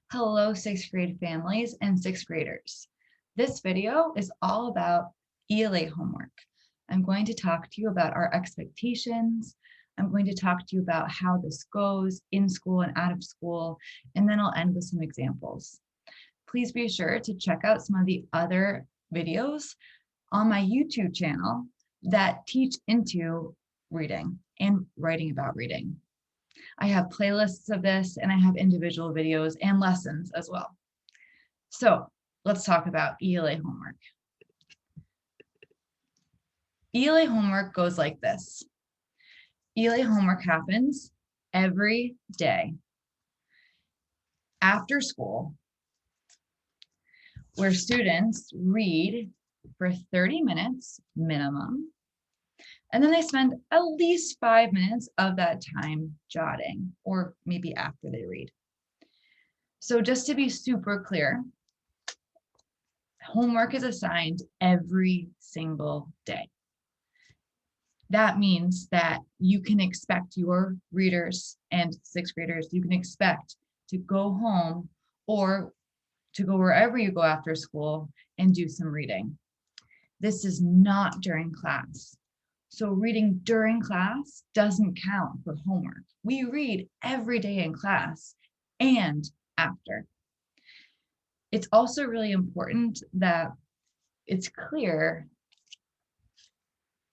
Hello, sixth grade families and sixth graders. This video is all about ELA homework. I'm going to talk to you about our expectations. I'm going to talk to you about how this goes in school and out of school, and then I'll end with some examples. Please be sure to check out some of the other videos on my YouTube channel that teach into reading and writing about reading. I have playlists of this, and I have individual videos and lessons as well. So let's talk about ELA homework. ELA homework goes like this. ELA homework happens every day after school, where students read for 30 minutes minimum, and then they spend at least 5 minutes of that time jotting, or maybe after they read. So just to be super clear, homework is assigned every single day. That means that you can expect your readers and sixth graders, you can expect to go home or to go wherever you go after school and do some reading. This is not during class. So reading during class doesn't count for homework. We read every day in class and after. It's also really important that it's clear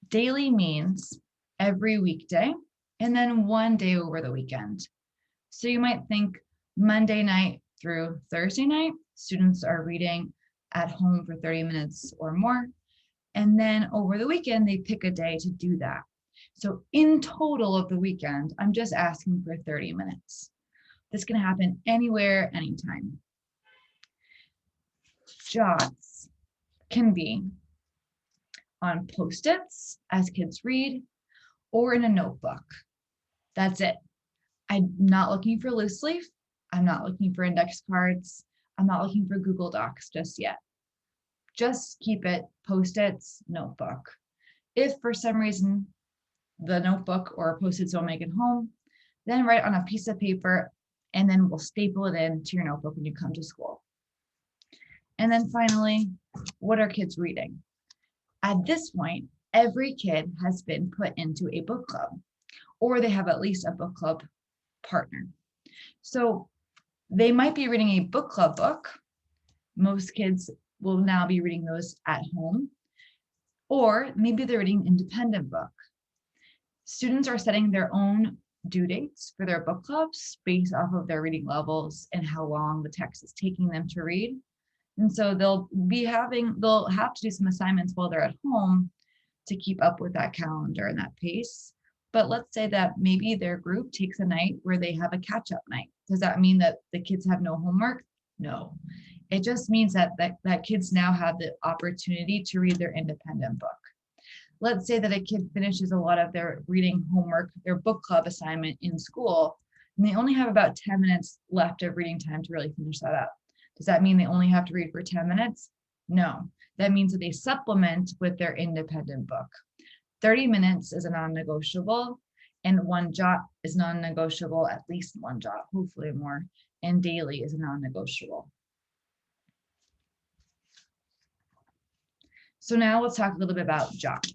daily means every weekday and then one day over the weekend. So you might think Monday night through Thursday night, students are reading at home for 30 minutes or more. And then over the weekend, they pick a day to do that. So in total of the weekend, I'm just asking for 30 minutes. This can happen anywhere, anytime. Jots can be on Post-its as kids read, or in a notebook. That's it. I'm not looking for loose leaf. I'm not looking for index cards. I'm not looking for Google Docs just yet. Just keep it Post-its, notebook. If for some reason the notebook or Post-its don't make it home, then write on a piece of paper and then we'll staple it into your notebook when you come to school. And then finally, what are kids reading? At this point, every kid has been put into a book club, or they have at least a book club partner. So they might be reading a book club book. Most kids will now be reading those at home, or maybe they're reading an independent book. Students are setting their own due dates for their book clubs based off of their reading levels and how long the text is taking them to read. And so they'll have to do some assignments while they're at home to keep up with that calendar and that pace. But let's say that maybe their group takes a night where they have a catch-up night. Does that mean that the kids have no homework? No. It just means that kids now have the opportunity to read their independent book. Let's say that a kid finishes a lot of their reading homework, their book club assignment in school, and they only have about 10 minutes left of reading time to really finish that up. Does that mean they only have to read for 10 minutes? No. That means that they supplement with their independent book. 30 minutes is a non-negotiable, and one jot is non-negotiable, at least one jot, hopefully more, and daily is a non-negotiable. So now let's talk a little bit about jots.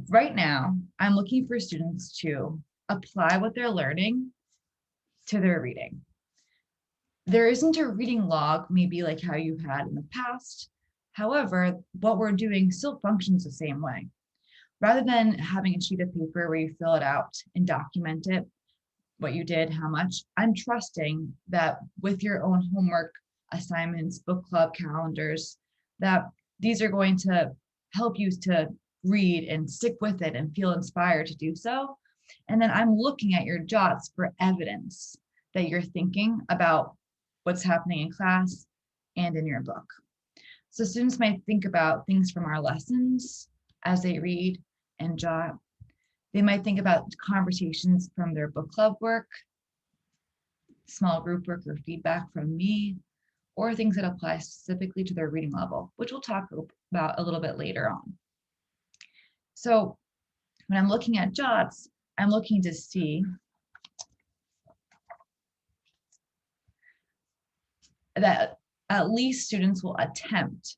Right now, I'm looking for students to apply what they're learning to their reading. There isn't a reading log, maybe like how you had in the past. However, what we're doing still functions the same way. Rather than having a sheet of paper where you fill it out and document it, what you did, how much, I'm trusting that with your own homework assignments, book club calendars, that these are going to help you to read and stick with it and feel inspired to do so. And then I'm looking at your jots for evidence that you're thinking about what's happening in class and in your book. So students might think about things from our lessons as they read and jot. They might think about conversations from their book club work, small group work or feedback from me, or things that apply specifically to their reading level, which we'll talk about a little bit later on. So when I'm looking at jots, I'm looking to see that at least students will attempt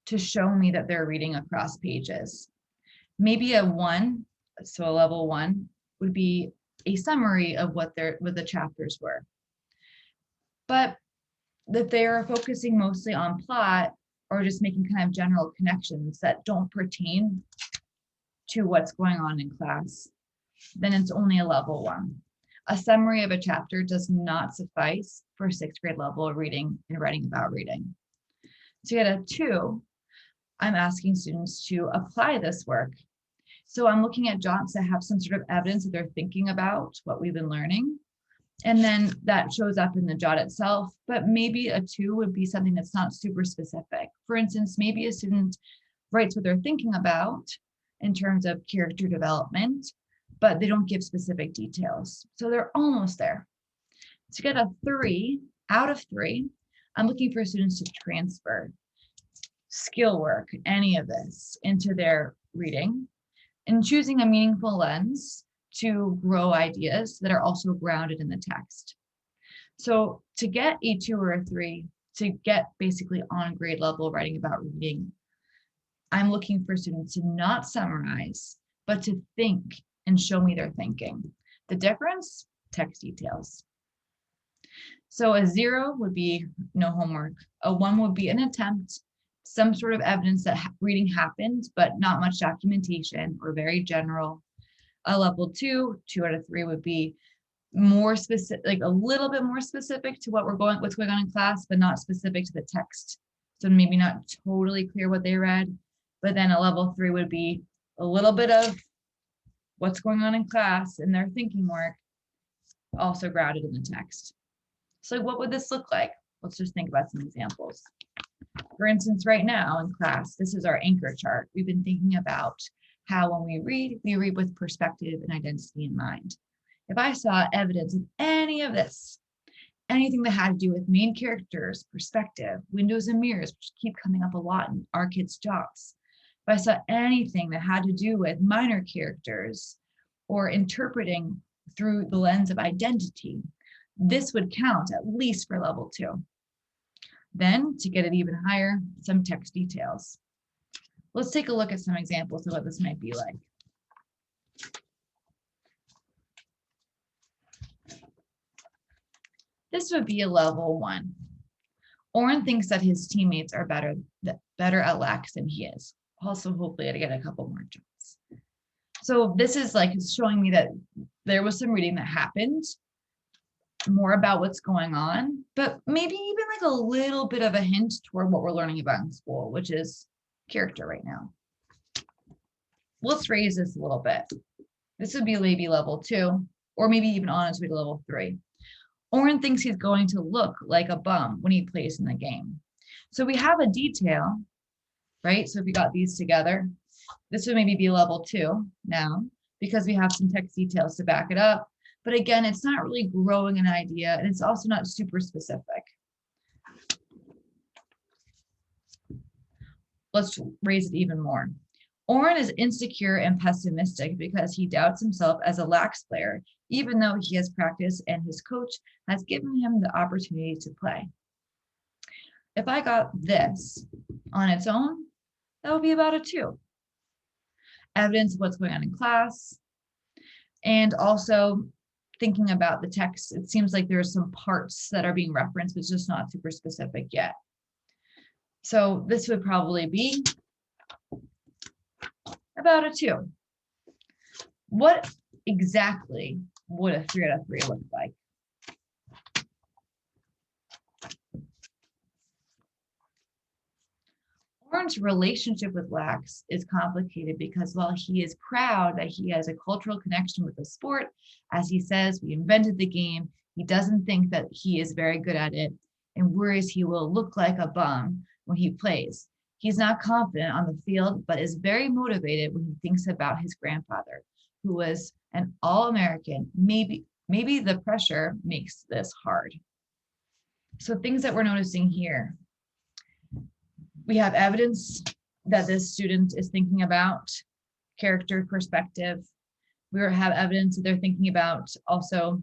to show me that they're reading across pages. Maybe a 1, so a level 1 would be a summary of what the chapters were. But that they are focusing mostly on plot or just making kind of general connections that don't pertain to what's going on in class, then it's only a level 1. A summary of a chapter does not suffice for 6th grade level reading and writing about reading. To get a 2, I'm asking students to apply this work. So I'm looking at jots that have some sort of evidence that they're thinking about what we've been learning. And then that shows up in the jot itself, but maybe a 2 would be something that's not super specific. For instance, maybe a student writes what they're thinking about in terms of character development, but they don't give specific details. So they're almost there. To get a 3 out of 3, I'm looking for students to transfer skill work, any of this, into their reading and choosing a meaningful lens to grow ideas that are also grounded in the text. So to get a 2 or a 3, to get basically on grade level writing about reading, I'm looking for students to not summarize, but to think and show me their thinking. The difference, text details. So a 0 would be no homework. A 1 would be an attempt, some sort of evidence that reading happened, but not much documentation or very general. A level 2 out of 3 would be more specific, like a little bit more specific to what's going on in class, but not specific to the text. So maybe not totally clear what they read, but then a level 3 would be a little bit of what's going on in class and their thinking work, also grounded in the text. So what would this look like? Let's just think about some examples. For instance, right now in class, this is our anchor chart. We've been thinking about how when we read with perspective and identity in mind. If I saw evidence of any of this, anything that had to do with main characters, perspective, windows and mirrors, which keep coming up a lot in our kids' jobs. If I saw anything that had to do with minor characters or interpreting through the lens of identity, this would count at least for level 2. Then to get it even higher, some text details. Let's take a look at some examples of what this might be like. This would be a level 1. Oren thinks that his teammates are better at lax than he is. Also, hopefully I get a couple more jobs. So this is like showing me that there was some reading that happened, more about what's going on, but maybe even like a little bit of a hint toward what we're learning about in school, which is character right now. Let's raise this a little bit. This would be maybe level 2, or maybe even on its way to level 3. Oren thinks he's going to look like a bum when he plays in the game. So we have a detail, right? So if we got these together, this would maybe be level 2 now, because we have some text details to back it up. But again, it's not really growing an idea, and it's also not super specific. Let's raise it even more. Oren is insecure and pessimistic because he doubts himself as a lax player, even though he has practice and his coach has given him the opportunity to play. If I got this on its own, that would be about a 2. Evidence of what's going on in class, and also thinking about the text. It seems like there's some parts that are being referenced, but it's just not super specific yet. So this would probably be about a 2. What exactly would a 3 out of 3 look like? Oren's relationship with lax is complicated because while he is proud that he has a cultural connection with the sport, as he says, we invented the game, he doesn't think that he is very good at it and worries he will look like a bum when he plays. He's not confident on the field, but is very motivated when he thinks about his grandfather, who was an All-American. Maybe the pressure makes this hard. So things that we're noticing here. We have evidence that this student is thinking about character perspective. We have evidence that they're thinking about also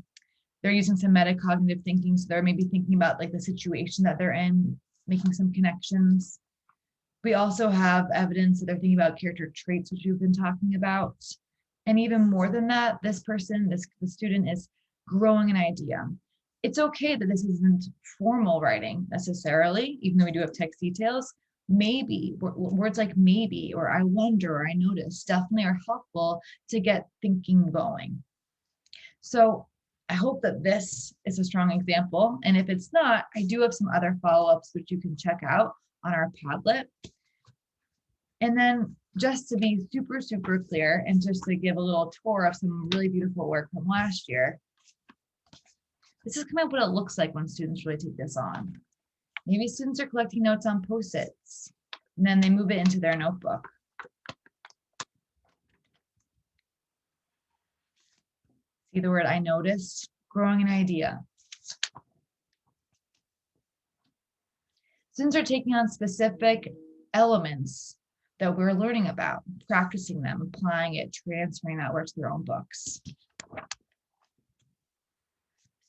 They're using some metacognitive thinking. So they're maybe thinking about like the situation that they're in, making some connections. We also have evidence that they're thinking about character traits, which we've been talking about. And even more than that, the student is growing an idea. It's okay that this isn't formal writing necessarily, even though we do have text details. Maybe words like maybe, or I wonder, or I notice definitely are helpful to get thinking going. So I hope that this is a strong example. And if it's not, I do have some other follow-ups which you can check out on our Padlet. And then just to be super, super clear, and just to give a little tour of some really beautiful work from last year, this is kind of what it looks like when students really take this on. Maybe students are collecting notes on Post-its, and then they move it into their notebook. See the word I noticed? Growing an idea. Students are taking on specific elements that we're learning about, practicing them, applying it, transferring that work to their own books.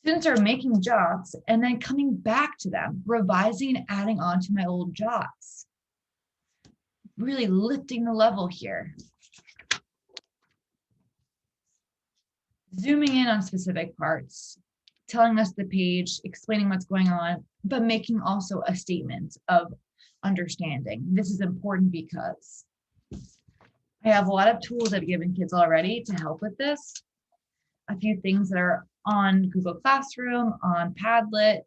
Students are making jots and then coming back to them, revising and adding on to my old jots. Really lifting the level here. Zooming in on specific parts, telling us the page, explaining what's going on, but making also a statement of understanding. This is important because I have a lot of tools I've given kids already to help with this. A few things that are on Google Classroom, on Padlet,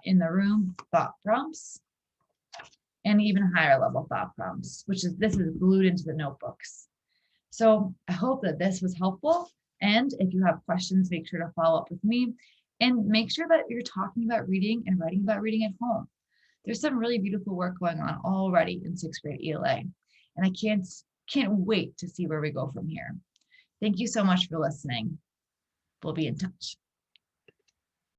in the room, thought prompts, and even higher level thought prompts, this is glued into the notebooks. So I hope that this was helpful. And if you have questions, make sure to follow up with me, and make sure that you're talking about reading and writing about reading at home. There's some really beautiful work going on already in 6th grade ELA, and I can't wait to see where we go from here. Thank you so much for listening. We'll be in touch.